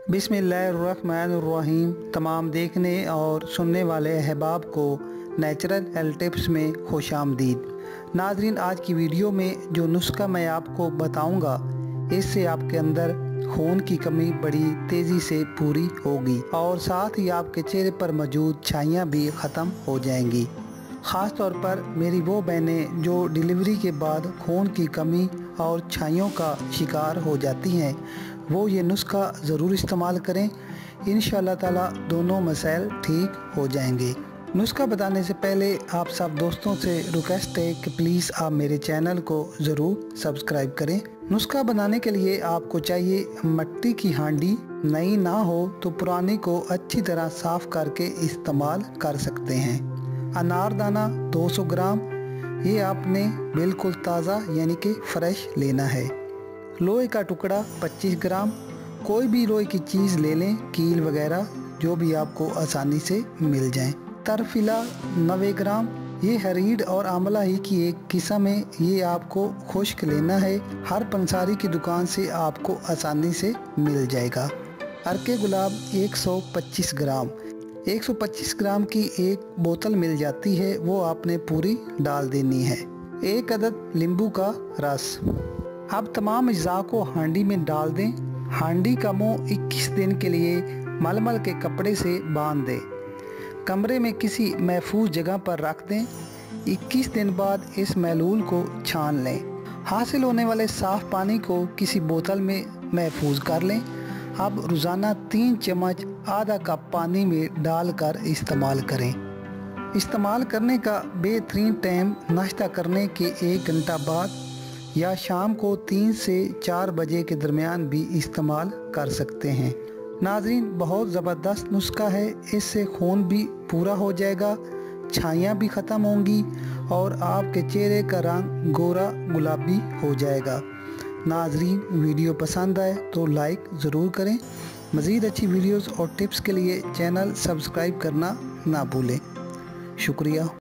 बिस्मिल्लाहिर्रहमानिर्रहीम। तमाम देखने और सुनने वाले अहबाब को नेचुरल हेल्थ टिप्स में खुश आमदीद। नाज़रीन, आज की वीडियो में जो नुस्खा मैं आपको बताऊंगा, इससे आपके अंदर खून की कमी बड़ी तेज़ी से पूरी होगी और साथ ही आपके चेहरे पर मौजूद छाइयाँ भी ख़त्म हो जाएंगी। ख़ास तौर पर मेरी वो बहनें जो डिलीवरी के बाद खून की कमी और छाइयों का शिकार हो जाती हैं, वो ये नुस्खा ज़रूर इस्तेमाल करें। इंशाअल्लाह ताला दोनों मसाइल ठीक हो जाएंगे। नुस्खा बताने से पहले आप सब दोस्तों से रिक्वेस्ट है कि प्लीज़ आप मेरे चैनल को ज़रूर सब्सक्राइब करें। नुस्खा बनाने के लिए आपको चाहिए मिट्टी की हांडी। नई ना हो तो पुरानी को अच्छी तरह साफ़ करके इस्तेमाल कर सकते हैं। अनारदाना 200 ग्राम, ये आपने बिल्कुल ताज़ा यानी कि फ़्रेश लेना है। लोहे का टुकड़ा 25 ग्राम, कोई भी लोहे की चीज़ ले लें, कील वगैरह जो भी आपको आसानी से मिल जाए। तरफिला 90 ग्राम, ये हरीड और आंवला ही की एक किस्म है, ये आपको खुश्क लेना है। हर पंसारी की दुकान से आपको आसानी से मिल जाएगा। अर्के गुलाब 125 ग्राम, 125 ग्राम की एक बोतल मिल जाती है, वो आपने पूरी डाल देनी है। 1 अदद नींबू का रस। अब तमाम अज्जा को हांडी में डाल दें। हांडी का मुंह 21 दिन के लिए मलमल के कपड़े से बांध दें। कमरे में किसी महफूज जगह पर रख दें। 21 दिन बाद इस महलूल को छान लें। हासिल होने वाले साफ़ पानी को किसी बोतल में महफूज कर लें। अब रोज़ाना 3 चम्मच आधा कप पानी में डालकर इस्तेमाल करें। इस्तेमाल करने का बेहतरीन टाइम नाश्ता करने के 1 घंटा बाद या शाम को 3 से 4 बजे के दरमियान भी इस्तेमाल कर सकते हैं। नाज़रीन, बहुत ज़बरदस्त नुस्खा है, इससे खून भी पूरा हो जाएगा, छाइयाँ भी ख़त्म होंगी और आपके चेहरे का रंग गोरा गुलाबी हो जाएगा। नाज़रीन, वीडियो पसंद आए तो लाइक ज़रूर करें। मज़ीद अच्छी वीडियोस और टिप्स के लिए चैनल सब्सक्राइब करना ना भूलें। शुक्रिया।